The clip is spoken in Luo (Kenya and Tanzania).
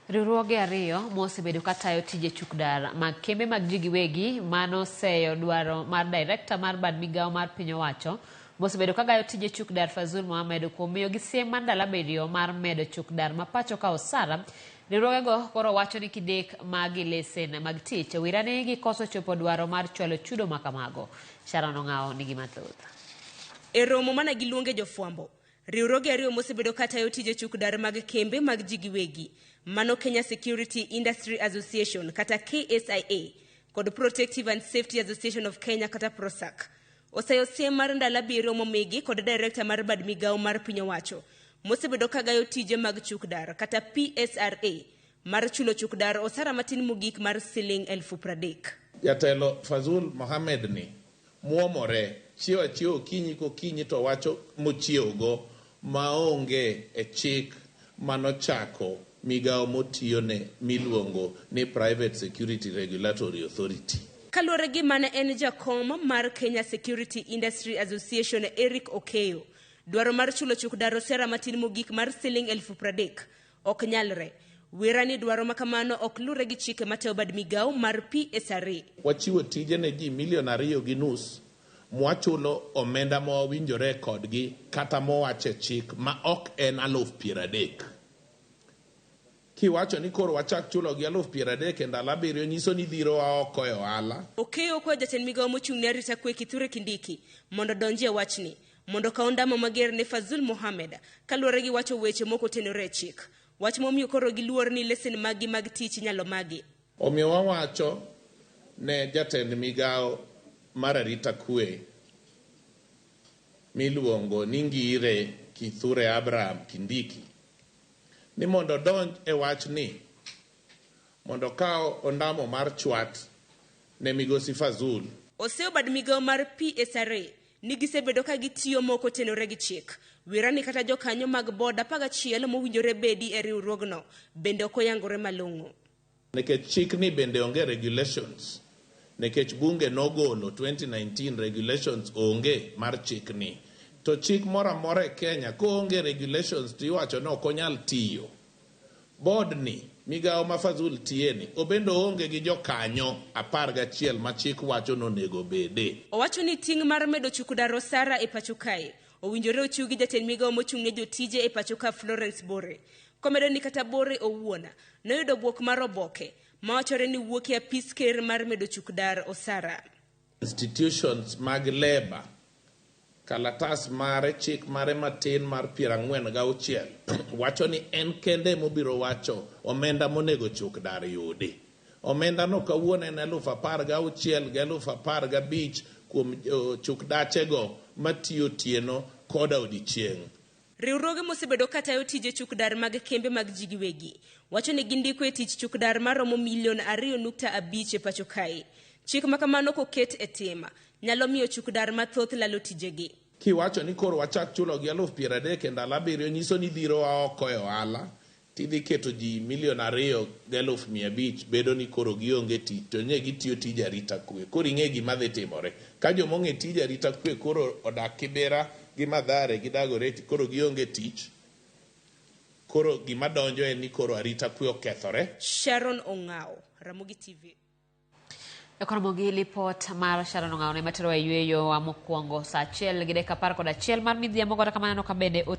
Riwruoge ariyo mosebedo katayo tije chukdar mag kembe mag ji giwegi mano seyo dwaro mar director mar bad migao mar piny owacho mosebedo kagayo tije chukdar Fazul Mohammed kuom miyo gi siem mar ndalo abiriyo mar medo chukdar ma pacho ka osara. Riwruogego koro wacho ni kidek magi lesen mag tich wirani gikoso chopo dwaro mar chwalo chudo makamago. Sharon Ong'ao nigi mathoth. E romo mana gi luonge jofwambo, riwruoge ariyo mosebedo katayo tije chukdar mag kembe mag ji giwegi mano Kenya Security Industry Association kata KSIA kod Protective and Safety Association of Kenya kata PROSAC oseyo siem mar ndalo abiriyo momigi kod director mar bad migao mar piny owacho mosebedo kagayo tije mag chukdar kata PSRA mar chulo chukdar osara matin mogik mar siling 30,000. Jatelo Fazul Mohammed ni muomore chiewo kinyi ko kinyi to wacho mochiewogo maonge e chik manochako migao motiyone miluongo ni Private Security Regulatory Authority. Kaluwore gi mane en jakom mar Kenya Security Industry Association Eric Okeyo, dwaro mar chulo chukdar osara matin mogik mar siling 30,000 ok nyalre. Wirani dwaro makamano ok lure gi chike mateo bad migao mar PSRA. Wachiwo tije ne ji 2.5 mwachulo omenda mowinjore kodgi kata mowache chik ma ok en 30,000. Kiwacho ni koro wachak chulo gi 30,000 ndalo abiriyo nyiso ni dhiro wa oko e ohala. Okeyo kwa jatend migao mochung' ne arita kwe Kithure Kindiki mondo donji e wachni mondo kaw ndamo mager ne Fazul Mohammed kaluwore gi wacho weche moko tenore e chik. Wach momiyo koro giluor ni lesen magi mag tich nyalo magi. Omiyo wawacho ne jatend migao mar arita kwe miluongo ni Ngire Kithure Abraham Kindiki ni mondo donj e wachni mondo kaw ondamo mar chwat ne migosi Fazul. Oseo bad migao mar PSRA ni gisebedo ka gitiyo moko tenore gi chik. Wirani kata jokanyo mag boda 11 mowinjore bedi e riwruogno bende ok oyangore malong'o. Nekech chik ni bende onge regulations. Nekech bunge nogolo 2019 regulations onge mar chik ni. To chik mora mora e Kenya ko onge regulations tiwacho no konyal tiyo. Board ni migao ma Fazul tieni obendo onge gi jokanyo 11 ma chik wacho no nego bede. Owacho ni ting' mar medo chukdar osara e pacho kae owinjore ochiw gi jatend migao mochung' ne jotije e pacho ka Florence Bore. Komedo ni kata Bore owuona noyudo buok mar oboke ma wachore ni wuok e apis ker mar medo chukdar osara. Institutions mag labor kalatas mare chik mare matin mar 46 wacho ni en kende mobiro wacho omenda monego chukdar yudi. Omenda no kawuono en 16,000 gi 15,000 kuom chukdachego matiyo tieno koda odiechieng'. Riwruoge mosebedo katayo tije chukdar mag kembe mag ji giwegi wacho ni gindiko e tich chukdar maromo milion 2.5 e pacho kae. Chik makamano koket e tema nyalo miyo chukdar mathoth lalo tijegi. Kiwacho ni koro wachak chulo gi 30,000 ndalo abiriyo nyiso ni dhiro wa oko e ohala. Tidhi keto ji 2,500,000 bedo ni koro gionge tich to nye gitiyo tije arita kwe. Koro ing'e gima dhi timore. Ka jomong'e tije arita kwe koro odak Kibera gi Mathare gi Dagoretti koro gionge tich. Koro gima donjo en ni koro arita kwe okethore. Sharon Ong'ao, Ramogi TV. Ramogi lipot mar Sharon Ong'ao ne matero wa yueyo wa mokwongo saa 1:11 mar midhiambo kata kamano kabende